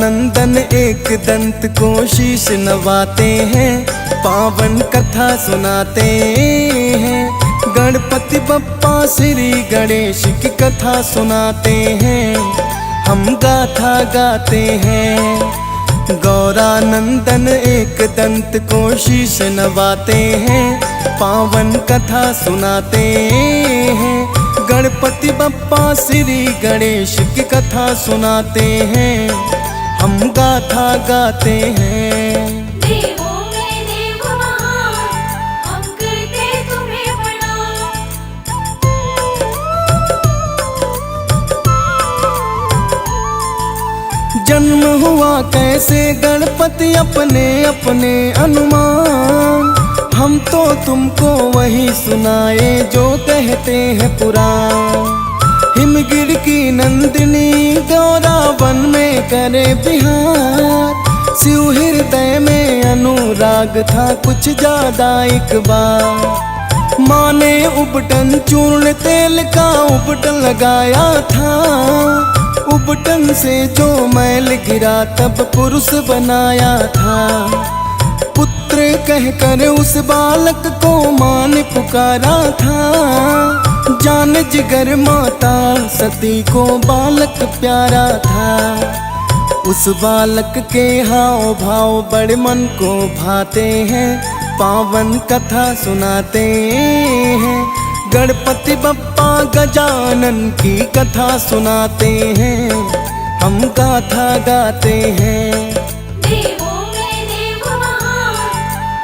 नंदन एक दंत को शीश नवाते हैं, पावन कथा सुनाते हैं। गणपति बप्पा श्री गणेश की कथा सुनाते हैं, हम गाथा गाते हैं। गौरानंदन एक दंत को शीश नवाते हैं, पावन कथा सुनाते हैं। गणपति बप्पा श्री गणेश की कथा सुनाते हैं, हम गाथा गाते हैं। देवों में देव महान, हम करते तुम्हें प्रणाम। जन्म हुआ कैसे गणपति अपने अपने अनुमान, हम तो तुमको वही सुनाए जो कहते हैं पुराण। हिमगिर की नंदिनी गौरा वन में करे बिहार, शिव हृदय में अनुराग था कुछ ज्यादा एक बार। माँ ने उबटन चूर्ण तेल का उबटन लगाया था, उबटन से जो मैल गिरा तब पुरुष बनाया था। पुत्र कहकर उस बालक को माँ ने पुकारा था, जान जिगर माता सती को बालक प्यारा था। उस बालक के हाव भाव बड़े मन को भाते हैं, पावन कथा सुनाते हैं। गणपति बप्पा गजानन की कथा सुनाते हैं, हम गाथा गाते हैं। देवों में देव महान,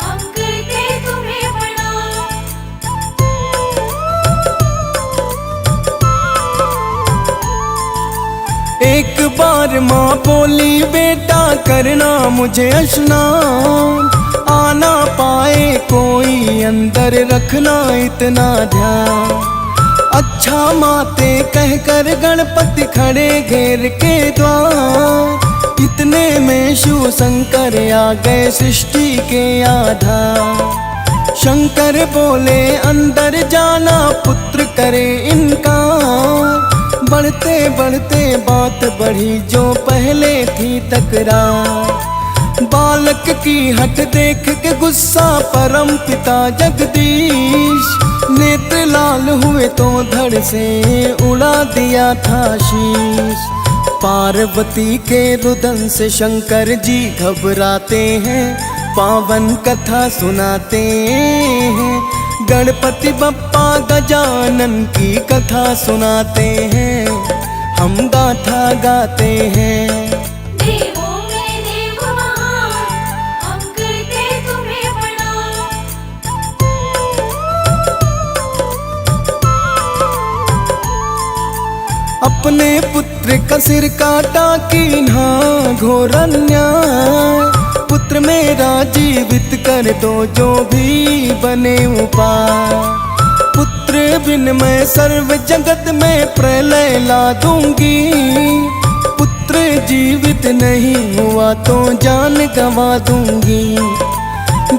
हम करते तुम्हें प्रणाम। एक बार माँ बोली बेटा करना मुझे स्नान, आना पाए कोई अंदर रखना इतना ध्यान। अच्छा माते कहकर गणपति खड़े घेर के द्वार, इतने में शिव शंकर आ गए सृष्टि के आधार। शंकर बोले अंदर जाना पुत्र करे इनकार, बढ़ते बढ़ते बात बढ़ी जो पहले थी तकरार। बालक की हट देख के गुस्सा परम पिता जगदीश, नेत्र लाल हुए तो धड़ से उड़ा दिया था शीश। पार्वती के रुदन से शंकर जी घबराते हैं, पावन कथा सुनाते हैं। गणपति बप्पा गजानन की कथा सुनाते हैं, हम गाथा गाते हैं। देवों में देव महान, हम करते तुम्हें प्रणाम। अपने पुत्र का सिर काटा कीन्हा घोर अन्याय, पुत्र मेरा जीवित कर दो जो भी बने उपाय। पुत्र बिन मैं सर्व जगत में प्रलय ला दूंगी, पुत्र जीवित नहीं हुआ तो जान गंवा दूंगी।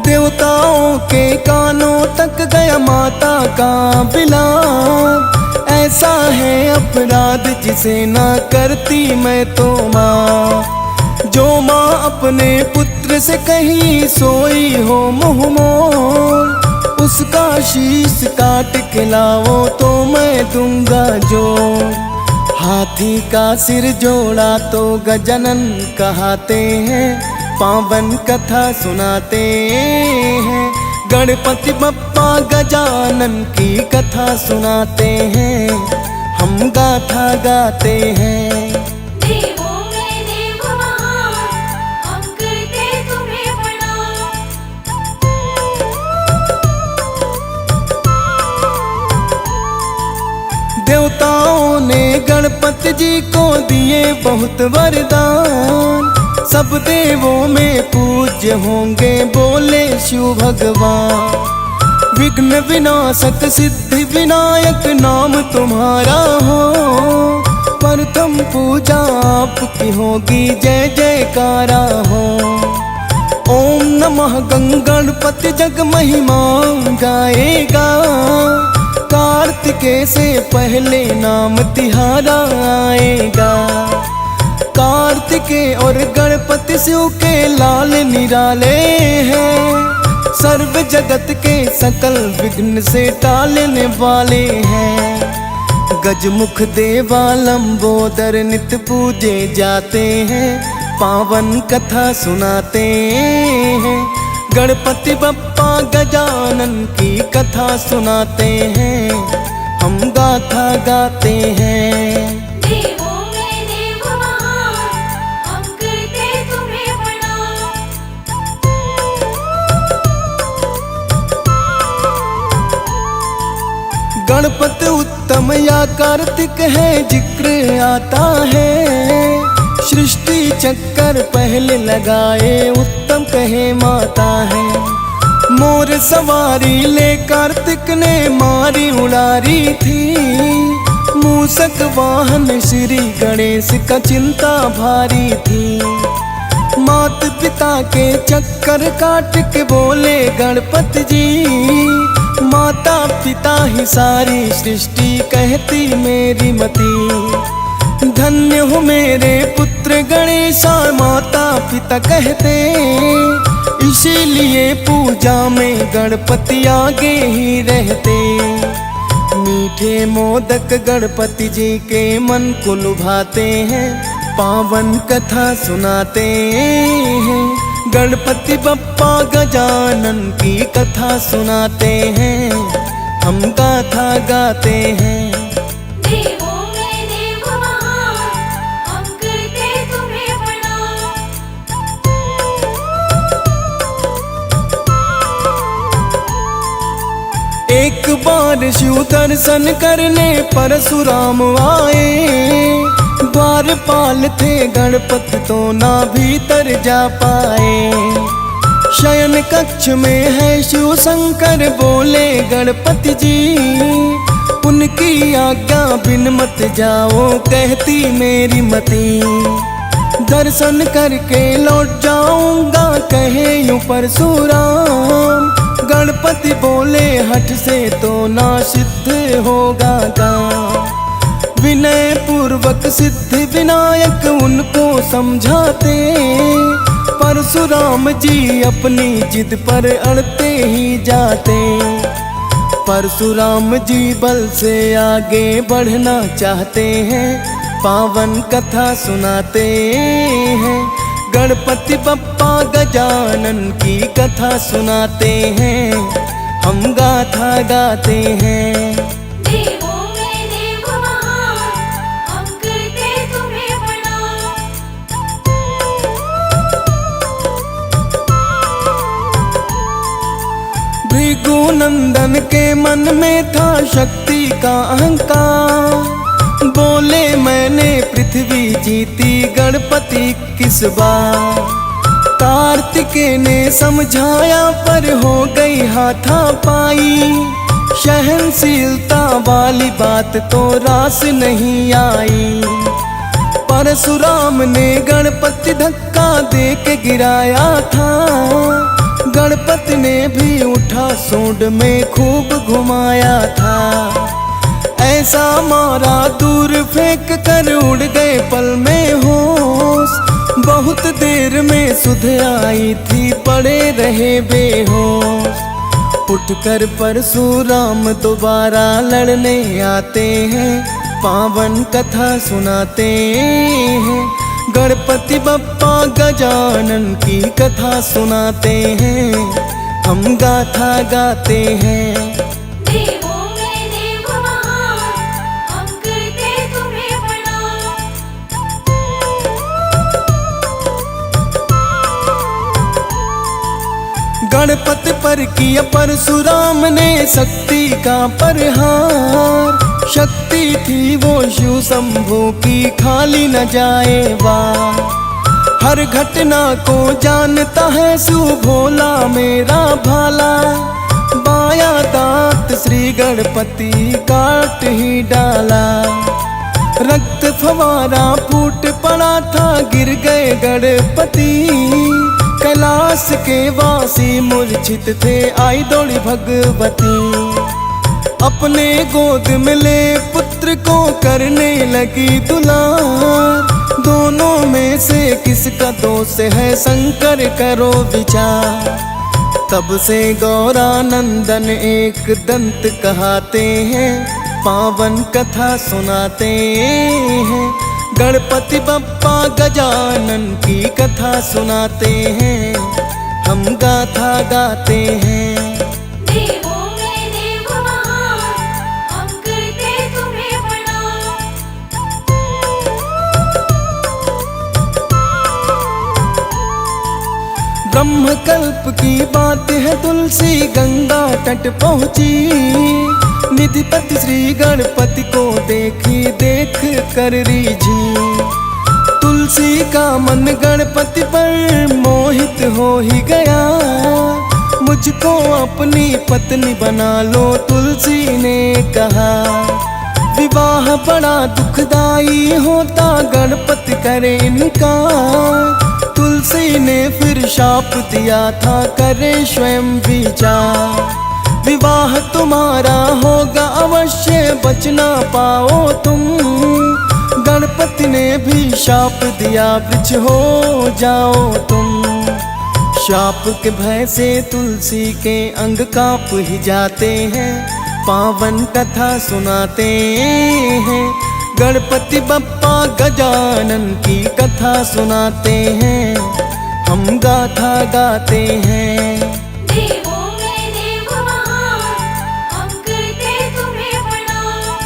देवताओं के कानों तक गया माता का विलाप, ऐसा है अपराध जिसे ना करती मैं तो माँ। जो माँ अपने पुत्र से कहीं सोई हो मुँह मोड़, उसका शीश काट के लाओ तो मैं दूंगा जो। हाथी का सिर जोड़ा तो गजानन कहते हैं, पावन कथा सुनाते हैं। गणपति बप्पा गजानन की कथा सुनाते हैं, हम गाथा गाते हैं। देवों में देव महान, हम करते तुम्हें प्रणाम। देवताओं ने गणपति जी को दिए बहुत वरदान, सब देवों में पूज्य होंगे बोले शिव भगवान। विघ्न विनाशक सिद्धि विनायक नाम तुम्हारा हो, प्रथम पूजा आपकी होगी जय जयकारा हो। ओम नमः गणपति जग महिमा गाएगा, कार्तिकेय से पहले नाम तिहारा आएगा। कार्तिकेय और गणपति शिव के लाल निराले हैं। सर्व जगत के सकल विघ्न से टालने वाले हैं। गजमुख देवा लंबोदर नित्य पूजे जाते हैं। पावन कथा सुनाते हैं। गणपति बप्पा गजानन की कथा सुनाते हैं। हम गाथा गाते हैं। देवों में देव महान, हम करते तुम्हें प्रणाम। गणपति उत्तम या कार्तिक है जिक्र आता है। सृष्टि चक्कर पहले लगाए उत्तम कहे माता है। मोर सवारी ले कार्तिक ने मारी उड़ारी थी। मूसक वाहन श्री गणेश का चिंता भारी थी। मात पिता के चक्कर काट के बोले गणपति जी। माता पिता ही सारी सृष्टि कहती मेरी मती। धन्य हो मेरे पुत्र गणेशा माता पिता कहते। इसीलिए पूजा में गणपति आगे ही रहते। मीठे मोदक गणपति जी के मन को लुभाते हैं। पावन कथा सुनाते हैं। गणपति बप्पा गजानन की कथा सुनाते हैं। हम गाथा गाते हैं। देवों में देव महान, हम करते तुम्हें प्रणाम। एक बार शिव दर्शन करने परशुराम आए। द्वारपाल थे गणपति तो ना भीतर जा पाए। शयन कक्ष में है शिव शंकर बोले गणपति जी। उनकी आज्ञा बिन मत जाओ कहती मेरी मती। दर्शन करके लौट जाऊंगा कहे यूं परशुराम। गणपति बोले हठ से तो ना सिद्ध होगा काम। विनय पूर्वक सिद्धि विनायक उनको समझाते। परशुराम जी अपनी जिद पर अड़ते ही जाते। परशुराम जी बल से आगे बढ़ना चाहते हैं। पावन कथा सुनाते हैं। गणपति बप्पा गजानन की कथा सुनाते हैं। हम गाथा गाते हैं। देवों में देव महान, हम करते तुम्हें प्रणाम। भृगुनंदन के मन में था शक्ति का अहंकार। बोले मैंने पृथ्वी जीती गणपति किस बार। कार्तिकेय ने समझाया पर हो गई हाथापाई। सहनशीलता वाली बात तो रास नहीं आई। परशुराम ने गणपति धक्का दे के गिराया था। गणपति ने भी उठा सूंड में खूब घुमाया था। ऐसा मारा दूर फेंक कर उड़ गए पल में होश। बहुत देर में सुध आई थी पड़े रहे बेहोश। उठकर परशुराम दोबारा लड़ने आते हैं। पावन कथा सुनाते हैं। गणपति बप्पा गजानन की कथा सुनाते हैं। हम गाथा गाते हैं। देवों में देव महान, हम करते तुम्हें प्रणाम। गणपति पर किया परशुराम ने शक्ति का प्रहार। शक्ति थी वो शिव शंभू की खाली न जाए वार। हर घटना को जानता है शिव भोला मेरा भाला। बाया दांत श्री गणपति काट ही डाला। रक्त फवारा फूट पड़ा था गिर गए गणपति। कैलाश के वासी मूर्छित थे आई दौड़ी भगवती। अपने गोद में ले पुत्र को करने लगी दुलार। दोनों में से किसका दोष है शंकर करो विचार। तब से गौरानंदन एक दंत कहाते हैं, पावन कथा सुनाते हैं। गणपति बप्पा गजानन की कथा सुनाते हैं, हम गाथा गाते हैं। देवों में देव महान, हम करते तुम्हें प्रणाम। ब्रह्मकल्प की बात है, तुलसी गंगा तट पहुँची। निधिपति श्री गणपति को देखी देख कर रीझी। तुलसी का मन गणपति पर मोहित हो ही गया। मुझको अपनी पत्नी बना लो, तुलसी ने कहा। विवाह बड़ा दुखदाई होता, गणपति करे इनकार। तुलसी ने फिर शाप दिया था, करे स्वयं विचार। विवाह तुम्हारा होगा अवश्य, बच ना पाओ तुम। गणपति ने भी शाप दिया, वृक्ष हो जाओ तुम। शाप के भय से तुलसी के अंग कांप ही जाते हैं, पावन कथा सुनाते हैं। गणपति बप्पा गजानन की कथा सुनाते हैं, हम गाथा गाते हैं। देवों में देव महान, हम करते तुम्हें प्रणाम।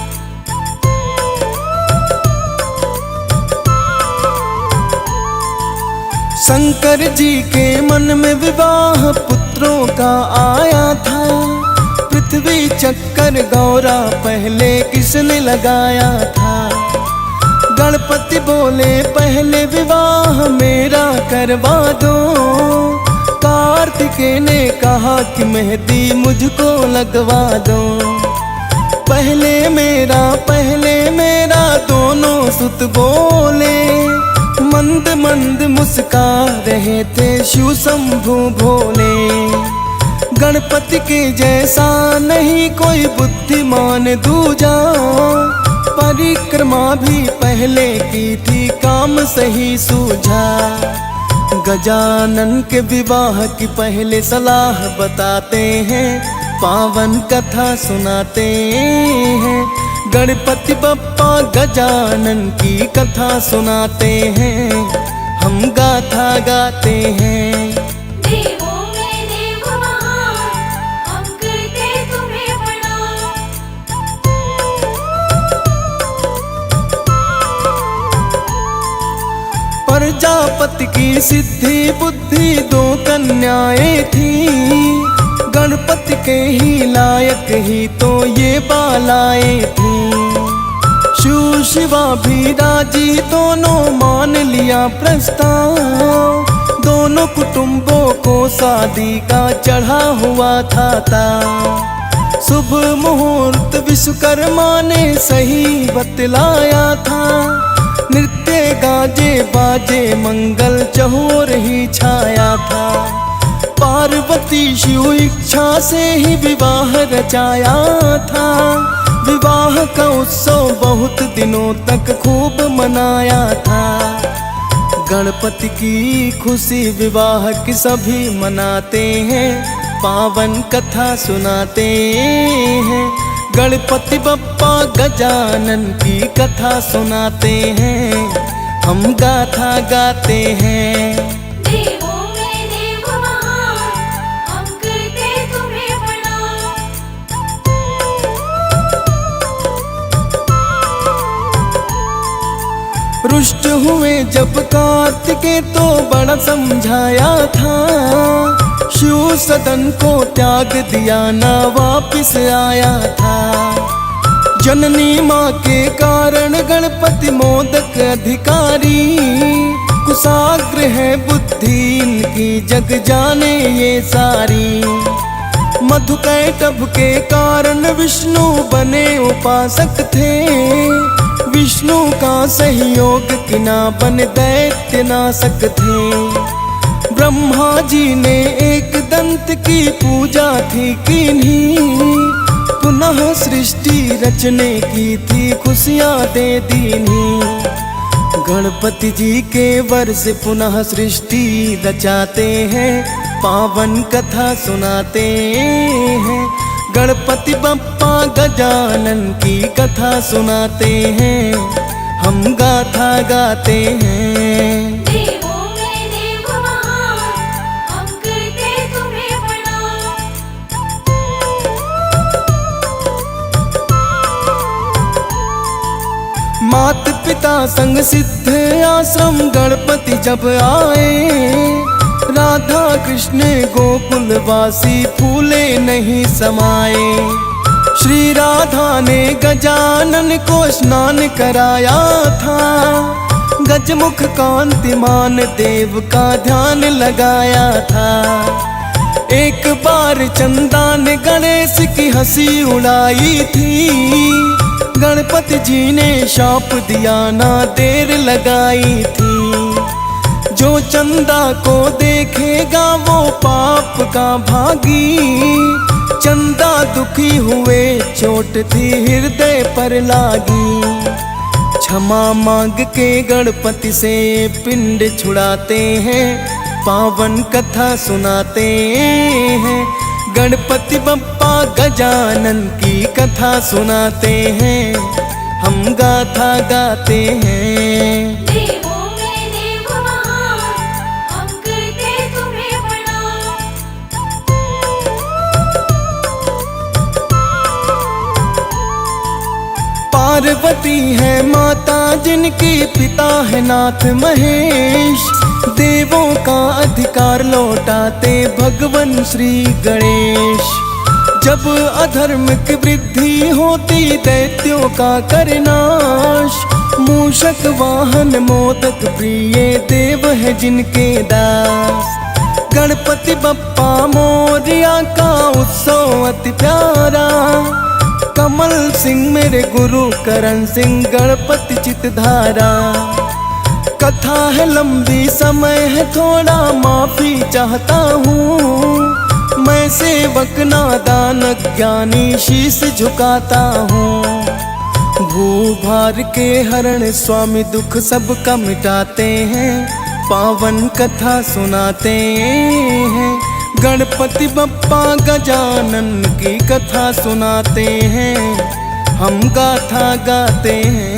शंकर जी के मन में विवाह पुत्रों का आया था। पृथ्वी चक्कर गौरा पहले किसने लगाया था। गणपति बोले पहले विवाह मेरा करवा दो। कार्तिकेय ने कहा कि मेहंदी मुझको लगवा दो। पहले मेरा दोनों सुत बोले। मंद मंद मुस्का रहे थे शिव शंभु भोले। गणपति के जैसा नहीं कोई बुद्धिमान दूजा। परिक्रमा भी पहले की थी, काम सही सूझा। गजानन के विवाह की पहले सलाह बताते हैं, पावन कथा सुनाते हैं। गणपति बप्पा गजानन की कथा सुनाते हैं, हम गाथा गाते हैं। देवों में देव महान, हम करते तुम्हें प्रणाम। प्रजापति की सिद्धि बुद्धि दो कन्याएं थी। गणपति के ही लायक ही तो ये बालाएं थी। शिव शिवा भी राजी, दोनों मान लिया प्रस्ताव। दोनों कुटुंबों को शादी का चढ़ा हुआ था। शुभ मुहूर्त विश्वकर्मा ने सही बतलाया था। नृत्य गाजे बाजे मंगल चहुर ही छाया था। पार्वती शिव इच्छा से ही विवाह रचाया था। विवाह का उत्सव बहुत दिनों तक खूब मनाया था। गणपति की खुशी विवाह की सभी मनाते हैं, पावन कथा सुनाते हैं। गणपति बप्पा गजानन की कथा सुनाते हैं, हम गाथा गाते हैं। देवों में देव महान, हम करते तुम्हें प्रणाम। रुष्ट हुए जब कार्तिकेय तो बड़ा समझाया था। शिव सदन को त्याग दिया ना वापिस आया था। जननी माँ के कारण गणपति मोदक अधिकारी। कुशाग्र है बुद्धि इनकी, जग जाने ये सारी। मधुकैटभ के कारण विष्णु बने उपासक थे। विष्णु का सहयोग किना बन दैत्य नाशक थे। ब्रह्मा जी ने एक दंत की पूजा थी कीन्ही। पुनः सृष्टि रचने की थी, खुशियाँ दे दीनी। गणपति जी के वर से पुनः सृष्टि रचाते हैं, पावन कथा सुनाते हैं। गणपति बप्पा गजानन की कथा सुनाते हैं, हम गाथा गाते हैं। देवों में देव महान, हम करते तुम्हें प्रणाम। मात पिता संग सिद्ध आश्रम गणपति जब आए, राधा कृष्ण गोकुलवासी फूले नहीं समाये। श्री राधा ने गजानन को स्नान कराया था, गजमुख कांतिमान देव का ध्यान लगाया था। एक बार चंदा ने गणेश की हंसी उड़ाई थी, गणपति जी ने शाप दिया ना देर लगाई थी। जो चंदा को देखेगा वो पाप का भागी, चंदा दुखी हुए चोट थी हृदय पर लागी। क्षमा मांग के गणपति से पिंड छुड़ाते हैं, पावन कथा सुनाते हैं। गणपति बप्पा गजानन की कथा सुनाते हैं, हम गाथा गाते हैं। देवों में देव महान, हम करते तुम्हें प्रणाम। पार्वती है माता जिनकी पिता है नाथ महेश, देवों का अधिकार लौटाते भगवन श्री गणेश। जब अधर्म की वृद्धि होती दैत्यों का करनाश, मूषक वाहन मोदक प्रिय देव है जिनके दास। गणपति बप्पा मोरिया का उत्सव अति प्यारा, कमल सिंह मेरे गुरु करण सिंह गणपति चितधारा। कथा है लंबी समय है थोड़ा माफी चाहता हूँ, मैं सेवक नादान ज्ञानी शीश झुकाता हूँ। भूभार के हरण स्वामी दुख सबका मिटाते हैं, पावन कथा सुनाते हैं। गणपति बप्पा गजानन की कथा सुनाते हैं, हम गाथा गाते हैं।